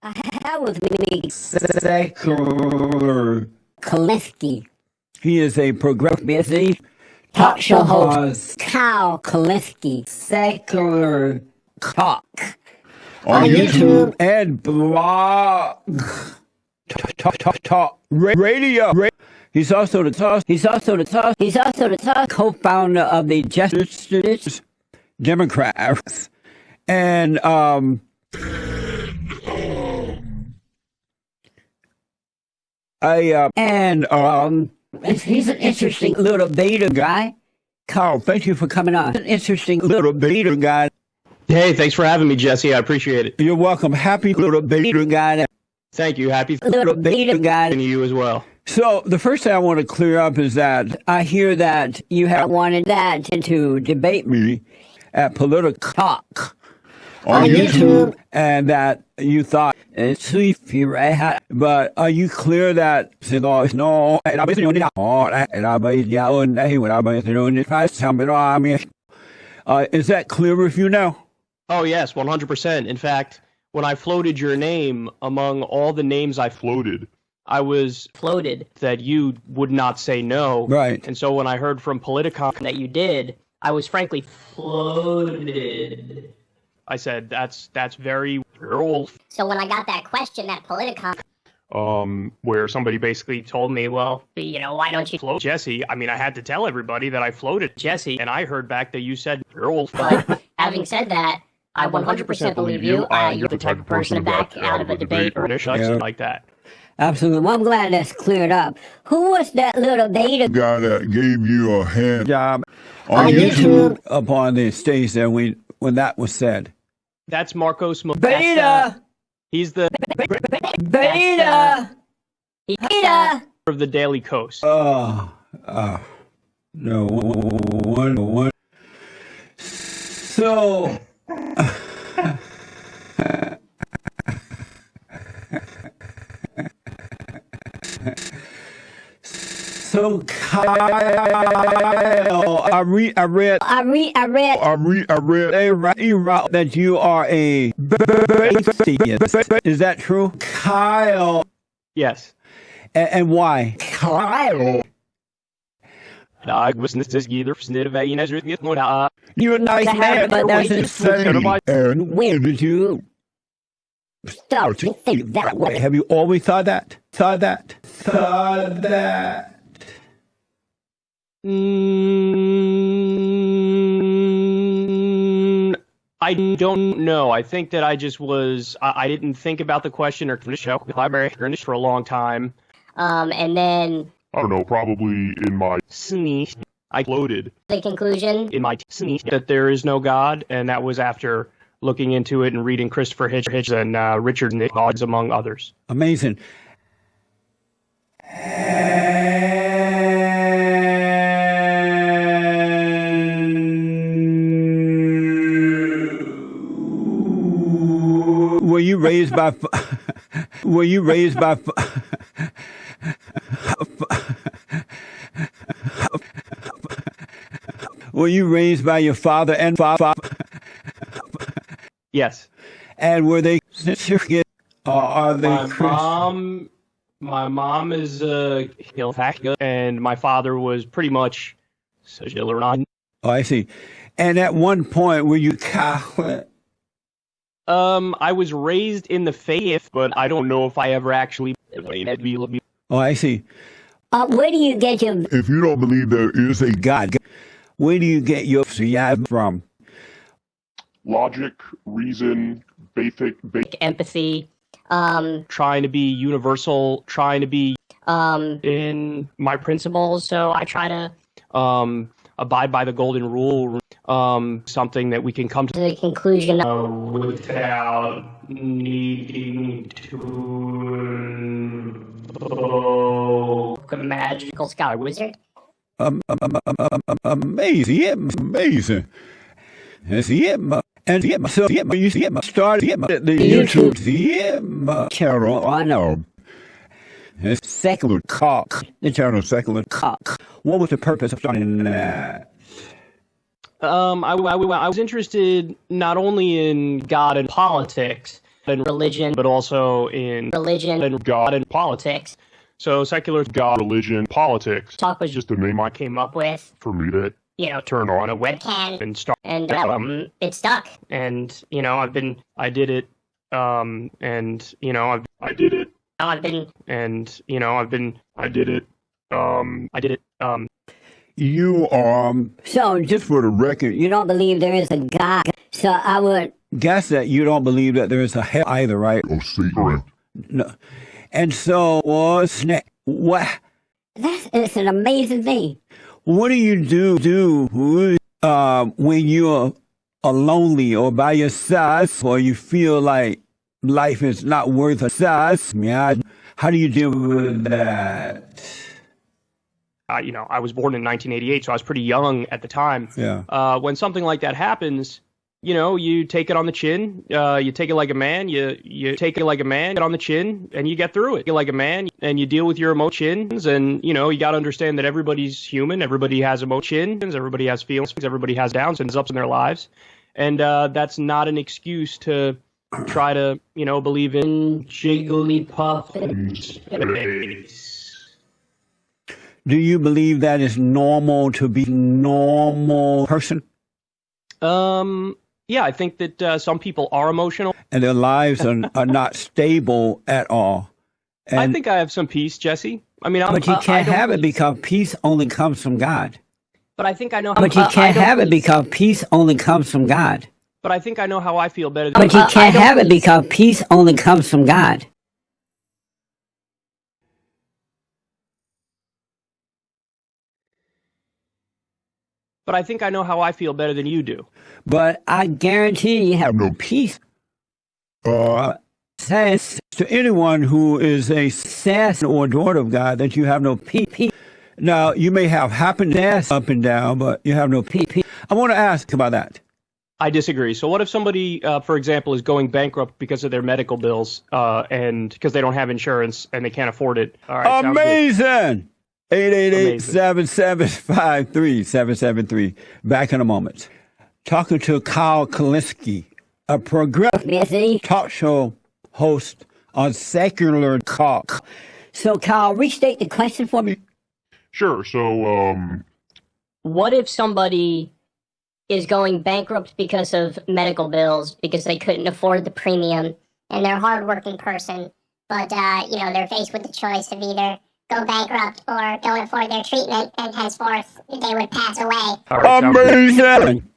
That was me. Secular. Kalinsky. He is a progressive Talk show host. Kyle Kalinsky. secular Talk. on On YouTube YouTube. and blog. Talk radio. He's also the co-founder of the Justice Democrats, and He's an interesting little beta guy. Carl, thank you for coming on. An interesting little beta guy. Hey, thanks for having me, Jesse. I appreciate it. You're welcome. Happy little beta guy. Thank you. Happy Little beta guy. to you as well. So the first thing I want to clear up is that I hear that you have wanted that to debate me at Political Talk on YouTube, and that you thought it's sleepy, right? But are you clear that no? Is that clear with you now? Oh, yes, 100%. In fact, when I floated your name among all the names I floated, I was floated that you would not say no. Right. And so when I heard from Politicon that you did, I was frankly floated. I said, that's very old. So when I got that question at Politicon, Where somebody basically told me, well, why don't you float Jesse? I mean, I had to tell everybody that I floated Jesse, and I heard back that you said you're old. But having said that, I 100% believe you. You're the type of person to back out of a debate or Something like that. Absolutely. Well, I'm glad that's cleared up. Who was that little beta guy that gave you a hand Job on YouTube? upon the stage there when that was said. That's Marcos Beta! He's the Beta! Beta! of the Daily Coast. No one. So. So Kyle, I read that you are a is that true, Kyle? Yes. And why, Kyle? You're a nice man, but that's insane. And when did you start to think that way? Have you always thought that? I don't know. I think that I just was. I didn't think about the question or library for a long time. and then I don't know, probably in my Sneeze. I floated the conclusion. in my sneeze that there is no God, and that was after looking into it and reading Christopher Hitchens and Richard Nixon, among others. Amazing. Were you raised by? Were you raised by? Were you raised by your father and father? Yes. And were they sincere? Or are they Christian? My mom is and my father was pretty much Oh, I see. And at one point, were you Catholic? I was raised in the faith, but I don't know if I ever actually. Oh, I see. Where do you get your if you don't believe there is a God, where do you get your theology from? logic, reason, basic Empathy. Trying to be universal, trying to be in my principles. So I try to Abide by the golden rule. Something that we can come to the conclusion. without needing to A magical scholar wizard. Amazing. And so you started the YouTube channel. I know. Secular Cock. The channel Secular Cock. What was the purpose of starting that? I was interested not only in God and politics, in religion, but also in religion, and God and politics. So secular God, religion, politics. talk was Just a name I Came up with, for me to turn on a web webcam, and start. and it stuck. And I did it. And I did it. I've been And I did it. I did it. You are, So just for the record, you don't believe there is a God. So I would guess that you don't believe that there is a hell either, right? Oh, Satan. No. And so, what it's an amazing thing. do you do when you're lonely or by yourself, or you feel like life is not worth a size? Yeah. How do you deal with that? I was born in 1988, so I was pretty young at the time. Yeah. When something like that happens, you take it on the chin. You take it like a man. You take it like a man, get on the chin, and you get through it. You're like a man, and you deal with your emotions. And you got to understand that everybody's human. Everybody has emotions. Everybody has feelings. Everybody has downs and ups in their lives. And that's not an excuse to try to, believe in Jigglypuff and space. Do you believe that is normal to be normal person Yeah, I think that some people are emotional. and their lives are not stable at all? I And think I have some peace, Jesse. I mean, but you I can't don't have it believe- because peace only comes from God. But I think I know how. But you I can't don't have it believe- because peace only comes from God. But I think I know how I feel better than. But you I can't don't have it believe- because peace only comes from God. But I think I know how I feel better than you do. But I guarantee you have no peace. Says to anyone who is a son or daughter of God that you have no peace. Now, you may have happiness up and down, but you have no peace. I want to ask about that. I disagree. So what if somebody, for example, is going bankrupt because of their medical bills, and because they don't have insurance and they can't afford it? All right, sounds good. Amazing! 888-775-3773. Back in a moment. Talking to Kyle Kalinske, a progressive Yes, see? talk show host on Secular Talk. So Kyle, restate the question for me. Sure. So, What if somebody is going bankrupt because of medical bills because they couldn't afford the premium, and they're a hardworking person, but they're faced with the choice of either go bankrupt or go afford their treatment, and henceforth they would pass away. All right, sounds good. Amazing!